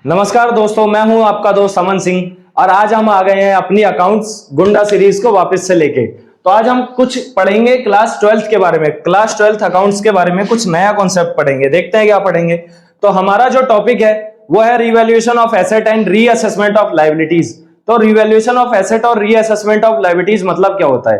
नमस्कार दोस्तों, मैं हूं आपका दोस्त अमन सिंह और आज हम आ गए हैं अपनी अकाउंट्स गुंडा सीरीज को वापस से लेके। तो आज हम कुछ पढ़ेंगे क्लास 12th के बारे में, क्लास 12th अकाउंट्स के बारे में कुछ नया कॉन्सेप्ट पढ़ेंगे। देखते हैं क्या पढ़ेंगे। तो हमारा जो टॉपिक है वो है revaluation of asset and reassessment of liabilities. तो रिवैल्यूएशन ऑफ एसेट और रीअसेसमेंट ऑफ लायबिलिटीज मतलब क्या होता है।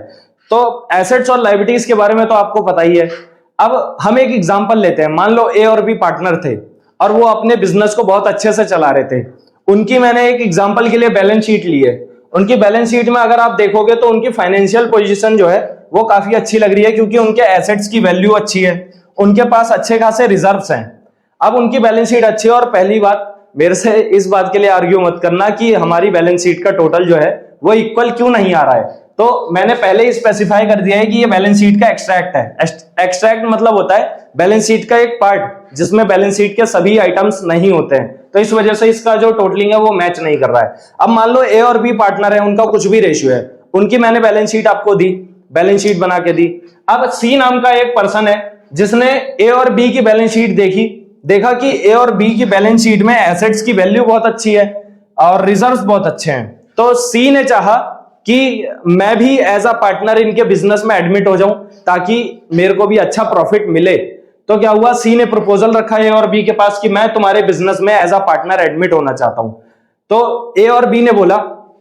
तो एसेट्स और लायबिलिटीज के बारे में तो आपको पता ही है। अब हम एक एग्जांपल लेते हैं। मान लो ए और बी पार्टनर थे और वो अपने बिजनेस को बहुत अच्छे से चला रहे थे। उनकी मैंने एक एग्जांपल के लिए बैलेंस शीट ली है। उनकी बैलेंस शीट में अगर आप देखोगे तो उनकी फाइनेंशियल पोजीशन जो है वो काफी अच्छी लग रही है, क्योंकि उनके एसेट्स की वैल्यू अच्छी है, उनके पास अच्छे खासे रिजर्व्स हैं। अब उनकी बैलेंस शीट अच्छी है। और पहली बात, मेरे से इस बात के लिए आर्ग्यू मत करना कि हमारी बैलेंस शीट का टोटल जो है वो इक्वल क्यों नहीं आ रहा है। तो मैंने पहले ही स्पेसिफाई कर दिया है कि ये बैलेंस शीट का एक्सट्रैक्ट है। एक्सट्रैक्ट मतलब होता है बैलेंस शीट का एक पार्ट जिसमें बैलेंस शीट के सभी आइटम्स नहीं होते हैं। तो इस वजह से इसका जो टोटलिंग है वो मैच नहीं कर रहा है। अब मान लो ए और बी पार्टनर है, उनका कुछ भी रेशियो है, उनकी मैंने बैलेंस शीट आपको दी, बैलेंस शीट बना के दी। अब सी नाम का एक पर्सन है जिसने ए और बी की बैलेंस शीट देखी, देखा कि ए और बी की बैलेंस शीट में एसेट्स की वैल्यू बहुत अच्छी है और रिजर्व्स बहुत अच्छे हैं। तो सी ने चाहा कि मैं भी एज अ पार्टनर इनके बिजनेस में एडमिट हो जाऊं ताकि मेरे को भी अच्छा प्रॉफिट मिले। तो क्या हुआ, सी ने प्रपोजल रखा ए और बी के पास कि मैं तुम्हारे बिजनेस में एज अ पार्टनर एडमिट होना चाहता हूं। तो ए और बी ने बोला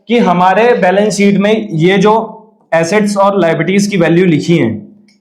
कि हमारे बैलेंस शीट में ये जो एसेट्स और लायबिलिटीज की वैल्यू लिखी है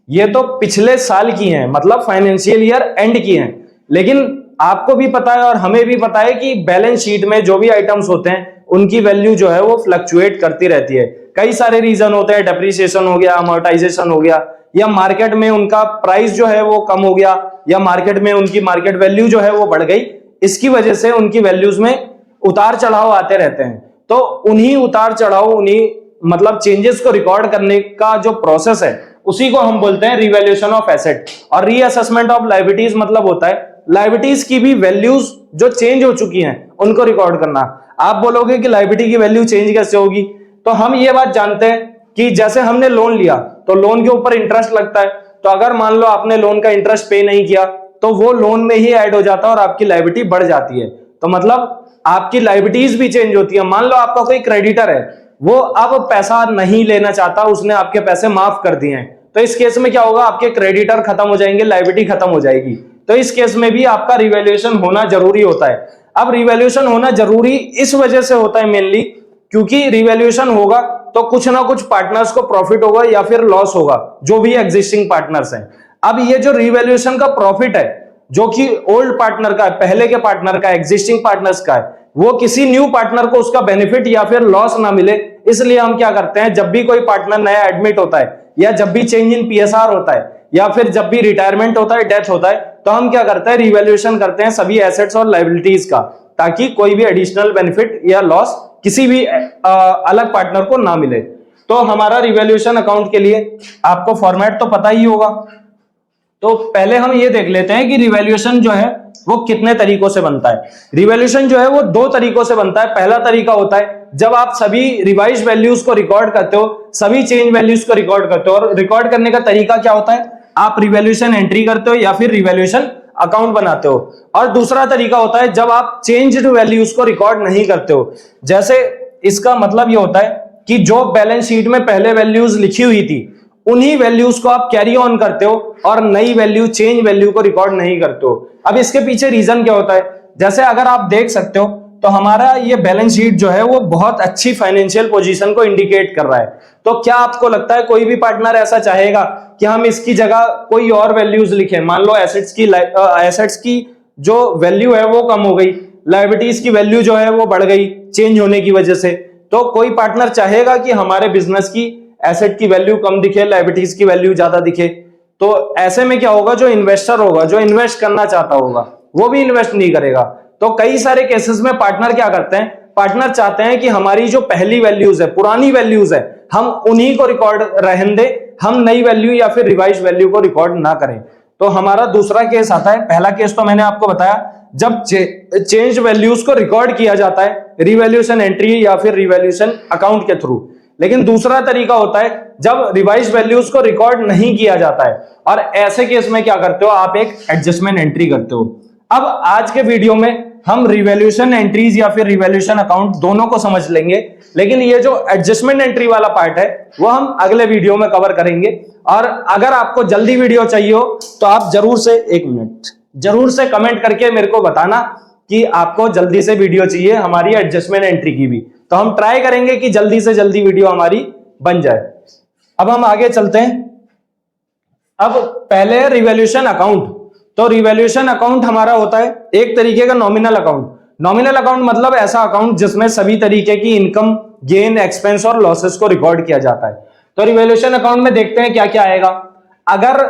ये तो पिछले साल की हैं, मतलब फाइनेंशियल ईयर एंड की हैं। लेकिन आपको भी पता है और हमें भी पता है कि बैलेंस शीट में जो भी आइटम्स होते हैं उनकी वैल्यू जो है वो फ्लक्चुएट करती रहती है। कई सारे रीजन होते हैं, डेप्रिसिएशन हो गया, अमोर्टाइजेशन हो गया, या मार्केट में उनका प्राइस जो है वो कम हो गया, या मार्केट में उनकी मार्केट वैल्यू जो है वो बढ़ गई। इसकी वजह से उनकी वैल्यूज में उतार चढ़ाव आते रहते हैं। तो उन्हीं उतार चढ़ाव, उन्हीं मतलब चेंजेस को रिकॉर्ड करने का जो प्रोसेस है उसी को हम बोलते हैं रिवैल्यूएशन ऑफ एसेट। और रीअसेसमेंट ऑफ लायबिलिटीज मतलब होता है लायबिलिटीज की भी वैल्यूज जो चेंज हो चुकी हैं उनको रिकॉर्ड करना। आप बोलोगे कि लायबिलिटी की वैल्यू चेंज कैसे होगी, तो हम ये बात जानते हैं कि जैसे हमने लोन लिया तो लोन के ऊपर इंटरेस्ट लगता है। तो अगर मान लो आपने लोन का इंटरेस्ट पे नहीं किया तो वो लोन में ही ऐड हो जाता है और आपकी लायबिलिटी बढ़ जाती है। तो मतलब आपकी लायबिलिटीज भी चेंज होती है। मान लो आपका कोई क्रेडिटर है, वो अब पैसा नहीं लेना चाहता, उसने आपके पैसे माफ कर दिए हैं। तो इस केस में क्या होगा, आपके क्रेडिटर खत्म हो जाएंगे, लायबिलिटी खत्म हो जाएगी। तो इस केस में भी आपका रिवैल्यूएशन होना जरूरी होता है। अब रिवैल्यूएशन होना जरूरी इस वजह से होता है मेनली क्योंकि रिवैल्यूएशन होगा तो कुछ ना कुछ पार्टनर्स को प्रॉफिट होगा या फिर लॉस होगा, जो भी एग्जिस्टिंग पार्टनर्स हैं। अब ये जो रिवैल्यूएशन का प्रॉफिट है जो कि ओल्ड पार्टनर का है, पहले के पार्टनर का, एग्जिस्टिंग पार्टनर्स का है, वो किसी न्यू पार्टनर को उसका बेनिफिट या फिर लॉस ना मिले, इसलिए हम क्या करते हैं, जब भी कोई पार्टनर नया एडमिट होता है या जब भी चेंज इन पीएसआर होता है या फिर जब भी रिटायरमेंट होता है, डेथ होता है, तो हम क्या करते हैं, रिवैल्यूएशन करते हैं सभी एसेट्स और लायबिलिटीज का, ताकि कोई भी एडिशनल बेनिफिट या लॉस किसी भी अलग पार्टनर को ना मिले। तो हमारा रिवैल्यूएशन अकाउंट के लिए आपको फॉर्मेट तो पता ही होगा। तो पहले हम ये देख लेते हैं कि रिवैल्यूएशन जो है वो कितने तरीकों से बनता है। रिवैल्यूएशन जो है वो दो तरीकों से बनता है। पहला तरीका होता है जब आप सभी रिवाइज वैल्यूज को रिकॉर्ड करते हो, सभी चेंज वैल्यूज को रिकॉर्ड करते हो। और रिकॉर्ड करने का तरीका क्या होता है, आप रिवैल्यूएशन एंट्री करते हो या फिर रिवैल्यूएशन अकाउंट बनाते हो। और दूसरा तरीका होता है जब आप चेंज्ड वैल्यूज को रिकॉर्ड नहीं करते हो। जैसे इसका मतलब ये होता है कि जो बैलेंस शीट में पहले वैल्यूज लिखी हुई थी उन्हीं वैल्यूज को आप कैरी ऑन करते हो और नई वैल्यू, चेंज वैल्यू को रिकॉर्ड नहीं करते हो। अब इसके पीछे रीजन क्या होता है, जैसे अगर आप देख सकते हो तो हमारा ये बैलेंस शीट जो है वो बहुत अच्छी फाइनेंशियल पोजीशन को इंडिकेट कर रहा है। तो क्या आपको लगता है कोई भी पार्टनर ऐसा चाहेगा कि हम इसकी जगह कोई और वैल्यूज लिखें। मान लो एसेट्स की जो वैल्यू है वो कम हो गई, लायबिलिटीज की वैल्यू जो है वो बढ़ गई चेंज होने की वजह से, तो कोई पार्टनर चाहेगा कि हमारे बिजनेस की एसेट की वैल्यू कम दिखे, लायबिलिटीज की वैल्यू ज्यादा दिखे। तो ऐसे में क्या होगा, जो इन्वेस्टर होगा, जो इन्वेस्ट करना चाहता होगा, वो भी इन्वेस्ट नहीं करेगा। तो कई सारे केसेस में पार्टनर क्या करते हैं, पार्टनर चाहते हैं कि हमारी जो पहली वैल्यूज है, पुरानी वैल्यूज है, हम उन्हीं को रिकॉर्ड रहने दें, हम नई वैल्यू या फिर रिवाइज वैल्यू को रिकॉर्ड ना करें। तो हमारा दूसरा केस आता है। पहला केस तो मैंने आपको बताया, जब चेंज वैल्यूज को रिकॉर्ड किया जाता है रिवैल्यूएशन एंट्री या फिर रिवैल्यूएशन अकाउंट के थ्रू। लेकिन दूसरा तरीका होता है जब रिवाइज वैल्यूज को रिकॉर्ड नहीं किया जाता है, और ऐसे केस में क्या करते हो, आप एक एडजस्टमेंट एंट्री करते हो। अब आज के वीडियो में हम रिवैल्यूएशन एंट्रीज या फिर रिवैल्यूएशन अकाउंट दोनों को समझ लेंगे, लेकिन ये जो एडजस्टमेंट एंट्री वाला पार्ट है वो हम अगले वीडियो में कवर करेंगे। और अगर आपको जल्दी वीडियो चाहिए हो तो आप जरूर से कमेंट करके मेरे को बताना कि आपको जल्दी से वीडियो चाहिए हमारी एडजस्टमेंट एंट्री की भी, तो हम ट्राई करेंगे कि जल्दी से जल्दी वीडियो हमारी बन जाए। अब हम आगे चलते हैं। अब पहले रिवैल्यूएशन अकाउंट। तो रिवैल्यूएशन अकाउंट हमारा होता है एक तरीके का नॉमिनल अकाउंट। नॉमिनल अकाउंट मतलब ऐसा अकाउंट जिसमें सभी तरीके की इनकम, गेन, एक्सपेंस और लॉसेस को रिकॉर्ड किया जाता है। तो रिवैल्यूएशन अकाउंट में देखते हैं क्या क्या आएगा। अगर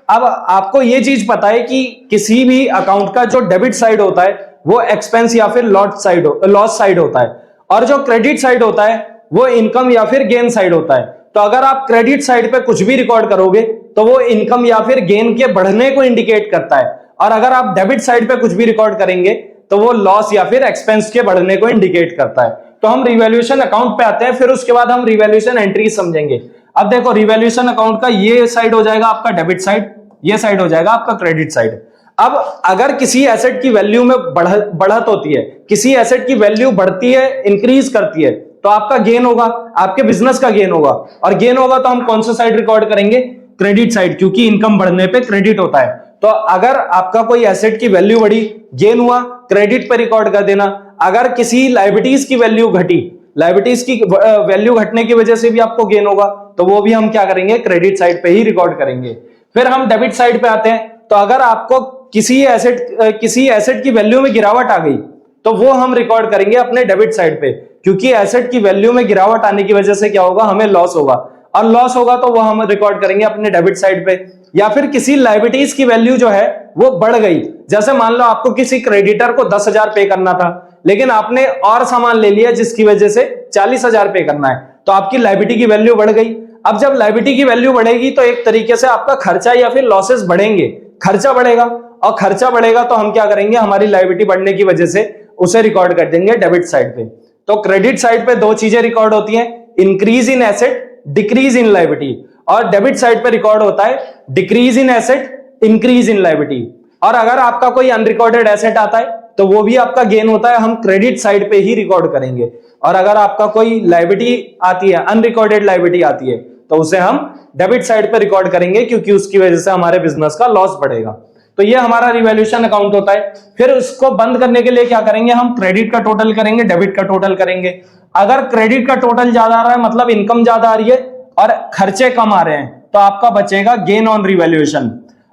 अब आपको ये चीज पता है कि किसी भी अकाउंट का जो डेबिट साइड होता है वो एक्सपेंस या फिर लॉस साइड होता है, और जो क्रेडिट साइड होता है वो इनकम या फिर गेन साइड होता है। तो अगर आप क्रेडिट साइड पे कुछ भी रिकॉर्ड करोगे तो वो इनकम या फिर गेन के बढ़ने को इंडिकेट करता है, और अगर आप डेबिट साइड पे कुछ भी रिकॉर्ड करेंगे तो वो लॉस या फिर एक्सपेंस के बढ़ने को इंडिकेट करता है। तो हम रिवैल्यूएशन अकाउंट पे आते हैं, फिर उसके बाद हम रिवैल्यूएशन एंट्री समझेंगे। अब देखो, रिवैल्यूएशन अकाउंट का ये साइड हो जाएगा आपका डेबिट साइड, ये साइड हो जाएगा आपका क्रेडिट साइड। अब अगर किसी एसेट की वैल्यू में बढ़त होती है, किसी एसेट की वैल्यू बढ़ती है, इंक्रीज करती है, तो आपका गेन होगा, आपके बिजनेस का गेन होगा। और गेन होगा तो हम कौन सा साइड रिकॉर्ड करेंगे? क्रेडिट साइड, क्योंकि इनकम बढ़ने पे क्रेडिट होता है। तो अगर आपका कोई एसेट की वैल्यू बढ़ी, गेन हुआ, क्रेडिट पे रिकॉर्ड कर देना। अगर किसी लायबिलिटीज की वैल्यू घटी, लायबिलिटीज की वैल्यू घटने की वजह से भी आपको गेन होगा, तो वो भी हम क्या करेंगे? क्रेडिट साइड पे ही रिकॉर्ड करेंगे। फिर हम डेबिट साइड पे आते हैं। तो अगर आपको किसी एसेट की वैल्यू में गिरावट आ गई तो वो हम रिकॉर्ड करेंगे अपने डेबिट साइड पे, क्योंकि एसेट की वैल्यू में गिरावट आने की वजह से क्या होगा? हमें लॉस होगा, और लॉस होगा तो वो हम रिकॉर्ड करेंगे अपने डेबिट साइड पे। या फिर किसी लायबिलिटीज की वैल्यू जो है वो बढ़ गई, जैसे मान लो आपको किसी क्रेडिटर को 10,000 पे करना था, लेकिन आपने और सामान ले लिया जिसकी वजह से 40,000 पे करना है, तो आपकी लायबिलिटी की वैल्यू बढ़ गई। अब जब लायबिलिटी की वैल्यू बढ़ेगी तो एक तरीके से आपका खर्चा या फिर लॉसेस बढ़ेंगे, खर्चा बढ़ेगा, और खर्चा बढ़ेगा तो हम क्या करेंगे? हमारी लायबिलिटी बढ़ने की वजह से उसे रिकॉर्ड कर देंगे डेबिट साइड पे। तो क्रेडिट साइड पे दो चीजें रिकॉर्ड होती हैं, increase in asset, decrease in liability. और डेबिट साइड पे रिकॉर्ड होता है decrease in asset, increase in liability. और अगर आपका कोई अनरिकॉर्डेड एसेट आता है तो वो भी आपका गेन होता है, हम क्रेडिट साइड पे ही रिकॉर्ड करेंगे। और अगर आपका कोई लायबिलिटी आती है, अनरिकॉर्डेड लायबिलिटी आती है, तो उसे हम डेबिट साइड पे रिकॉर्ड करेंगे, क्योंकि उसकी वजह से हमारे बिजनेस का लॉस बढ़ेगा। तो ये हमारा रिवैल्यूएशन अकाउंट होता है। फिर उसको बंद करने के लिए क्या करेंगे? हम क्रेडिट का टोटल करेंगे, डेबिट का टोटल करेंगे। अगर क्रेडिट का टोटल ज्यादा आ रहा है, मतलब इनकम ज्यादा आ रही है और खर्चे कम आ रहे हैं, तो आपका बचेगा गेन ऑन रिवैल्यूएशन।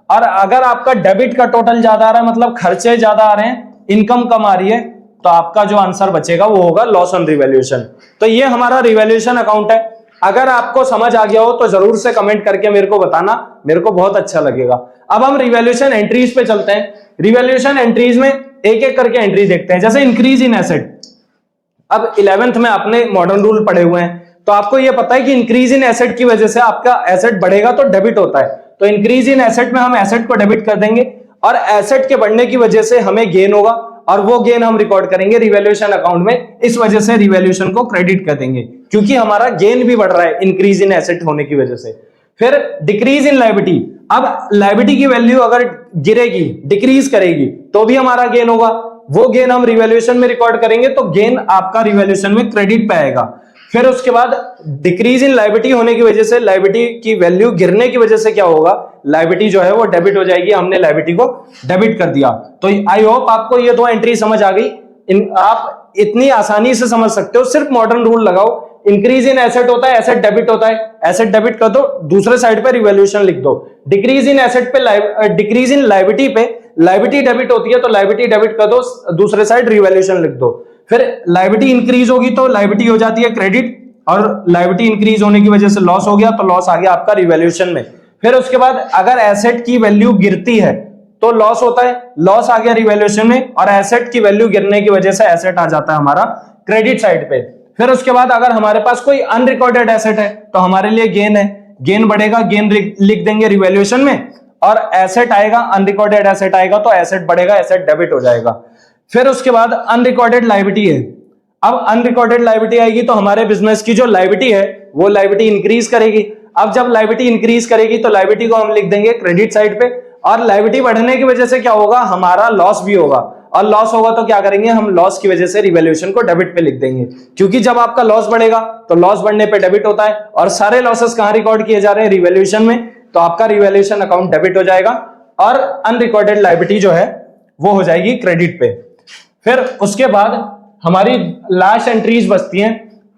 और अगर आपका डेबिट का टोटल ज्यादा आ रहा है, मतलब खर्चे ज्यादा आ रहे हैं, इनकम कम आ रही है, तो आपका जो आंसर बचेगा वो होगा लॉस ऑन रिवैल्यूएशन। तो ये हमारा रिवैल्यूएशन अकाउंट है। अगर आपको समझ आ गया हो तो जरूर से कमेंट करके मेरे को बताना, मेरे को बहुत अच्छा लगेगा। अब हम रिवैल्यूएशन एंट्रीज पे चलते हैं। रिवैल्यूएशन एंट्रीज में एक एक करके एंट्री देखते हैं। जैसे इंक्रीज इन एसेट, अब 11th में आपने मॉडर्न रूल पढ़े हुए हैं, तो आपको यह पता है कि इंक्रीज इन एसेट की वजह से आपका एसेट बढ़ेगा तो डेबिट होता है। तो इंक्रीज इन एसेट में हम एसेट को डेबिट कर देंगे, और एसेट के बढ़ने की वजह से हमें गेन होगा, और वो गेन हम रिकॉर्ड करेंगे रिवैल्यूएशन अकाउंट में। इस वजह से रिवैल्यूएशन को क्रेडिट कर देंगे, क्योंकि हमारा गेन भी बढ़ रहा है इंक्रीज इन एसेट होने की वजह से। फिर डिक्रीज इन लायबिलिटी, अब लायबिलिटी की वैल्यू अगर गिरेगी, डिक्रीज करेगी, तो भी हमारा गेन होगा। वो गेन हम रिवैल्यूएशन में रिकॉर्ड करेंगे, तो गेन आपका रिवैल्यूएशन में क्रेडिट पे आएगा। फिर उसके बाद डिक्रीज इन लायबिलिटी होने की वजह से, लायबिलिटी की वैल्यू गिरने की वजह से क्या होगा? लायबिलिटी जो है वो डेबिट हो जाएगी, हमने लायबिलिटी को डेबिट कर दिया। तो आई होप आपको ये दो एंट्री समझ आ गई। आप इतनी आसानी से समझ सकते हो, सिर्फ मॉडर्न रूल लगाओ। इंक्रीज इन एसेट होता है, एसेट डेबिट होता है, एसेट डेबिट कर दो, दूसरे साइड पे रिवैल्यूएशन लिख दो। डिक्रीज इन एसेट पे, डिक्रीज इन लायबिलिटी पे लायबिलिटी डेबिट होती है, तो लायबिलिटी डेबिट कर दो, दूसरे साइड रिवैल्यूएशन लिख दो। फिर लायबिलिटी इंक्रीज होगी तो लायबिलिटी हो जाती है क्रेडिट, और लायबिलिटी इंक्रीज होने की वजह से लॉस हो गया, तो लॉस आ गया आपका रिवैल्यूएशन में। फिर उसके बाद अगर एसेट की वैल्यू गिरती है तो लॉस होता है, लॉस आ गया रिवैल्यूएशन में, और एसेट की वैल्यू गिरने की वजह से एसेट आ जाता है हमारा क्रेडिट साइड पे। फिर उसके बाद अगर हमारे पास कोई अनरिकॉर्डेड एसेट है तो हमारे लिए गेन है, गेन बढ़ेगा, गेन लिख देंगे रिवैल्यूएशन में, और एसेट आएगा, अनरिकॉर्डेड एसेट आएगा तो एसेट बढ़ेगा, एसेट डेबिट हो जाएगा। फिर उसके बाद अनरिकॉर्डेड लायबिलिटी है। अब अनरिकॉर्डेड लायबिलिटी आएगी तो हमारे बिजनेस की जो लायबिलिटी है वो लायबिलिटी इंक्रीज करेगी। अब जब लायबिलिटी इंक्रीज करेगी तो लायबिलिटी को हम लिख देंगे क्रेडिट साइड पे, और लायबिलिटी बढ़ने की वजह से क्या होगा? हमारा लॉस भी होगा। और लॉस होगा तो क्या करेंगे, हम लॉस की वजह से रिवैल्यूएशन को डेबिट पे लिख देंगे, क्योंकि जब आपका लॉस बढ़ेगा तो लॉस बढ़ने पे डेबिट होता है, और सारे लॉसेस कहां रिकॉर्ड किए जा रहे हैं, रिवैल्यूएशन में, तो आपका रिवैल्यूएशन अकाउंट डेबिट हो जाएगा और अनरिकॉर्डेड लायबिलिटी जो है वो हो जाएगी क्रेडिट पे। फिर उसके बाद हमारी लास्ट एंट्रीज बचती हैं,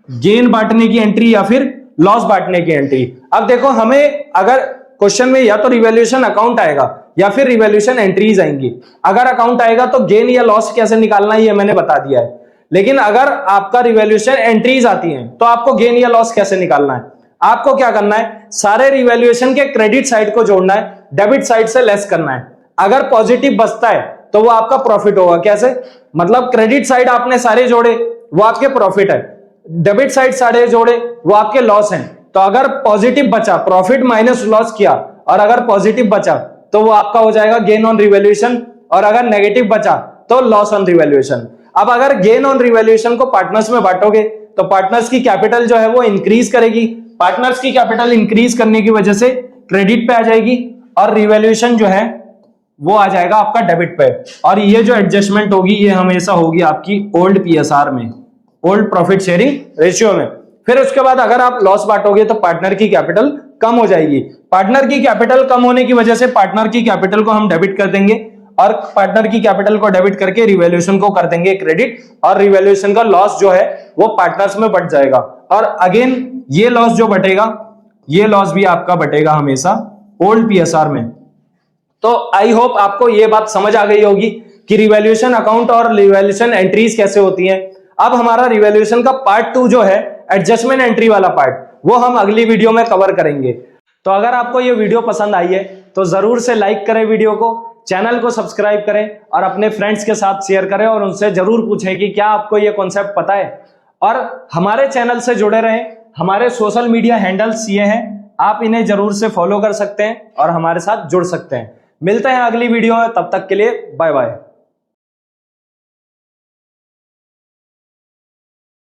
गेन बांटने की एंट्री या फिर लॉस बांटने की एंट्री। अब देखो हमें अगर क्वेश्चन में या तो रिवैल्यूएशन अकाउंट आएगा या फिर रिवैल्यूएशन एंट्रीज आएंगी। अगर अकाउंट आएगा तो गेन या लॉस कैसे निकालना है ये मैंने बता दिया है, लेकिन अगर आपका रिवैल्यूएशन एंट्रीज आती हैं तो आपको गेन या लॉस कैसे निकालना है, आपको क्या करना है, सारे रिवैल्यूएशन के क्रेडिट साइड को जोड़ना है, डेबिट साइड से लेस करना है। अगर पॉजिटिव बचता है तो वो आपका प्रॉफिट होगा। कैसे, मतलब क्रेडिट साइड आपने सारे जोड़े वो आपके प्रॉफिट है, डेबिट साइड सारे जोड़े वो आपके लॉस हैं। तो अगर पॉजिटिव बचा, प्रॉफिट माइनस लॉस किया, और अगर पॉजिटिव बचा तो वो आपका हो जाएगा गेन ऑन रिवैल्यूएशन, और अगर नेगेटिव बचा तो लॉस ऑन रिवैल्यूएशन। अब अगर गेन ऑन रिवैल्यूएशन को पार्टनर्स में बांटोगे तो पार्टनर्स की कैपिटल जो है वो इंक्रीज करेगी, पार्टनर्स की कैपिटल इंक्रीज करने की वजह से क्रेडिट पे आ जाएगी, और रिवैल्यूएशन जो है वो आ जाएगा आपका डेबिट पे। और ये जो एडजस्टमेंट होगी ये हमेशा होगी आपकी ओल्ड पीएसआर में, ओल्ड प्रॉफिट शेयरिंग रेशियो में। फिर उसके बाद अगर आप लॉस बांटोगे तो पार्टनर की कैपिटल कम हो जाएगी। पार्टनर की कैपिटल कम होने की वजह से पार्टनर की कैपिटल को हम डेबिट कर देंगे, और पार्टनर की कैपिटल को डेबिट करके रिवैल्यूएशन को कर देंगे क्रेडिट, और रिवैल्यूएशन का लॉस जो है वो पार्टनर्स में बट जाएगा। और अगेन ये लॉस जो बटेगा, ये लॉस भी आपका बटेगा हमेशा ओल्ड पीएसआर में। तो आई होप आपको ये बात समझ आ गई होगी कि रिवैल्यूएशन अकाउंट और रिवैल्यूएशन एंट्रीज कैसे होती हैं। अब हमारा रिवैल्यूएशन का पार्ट 2 जो है एडजस्टमेंट एंट्री वाला पार्ट, वो हम अगली वीडियो में कवर करेंगे। तो अगर आपको ये वीडियो पसंद आई है तो जरूर से लाइक करें वीडियो को, चैनल को सब्सक्राइब करें और अपने फ्रेंड्स के साथ शेयर करें, और उनसे जरूर पूछें कि क्या आपको ये कॉन्सेप्ट पता है। और हमारे चैनल से जुड़े रहें, हमारे सोशल मीडिया हैंडल्स ये हैं, आप इन्हें जरूर से फॉलो कर सकते हैं और हमारे साथ जुड़ सकते हैं। मिलते हैं अगली वीडियो में, तब तक के लिए बाय बाय।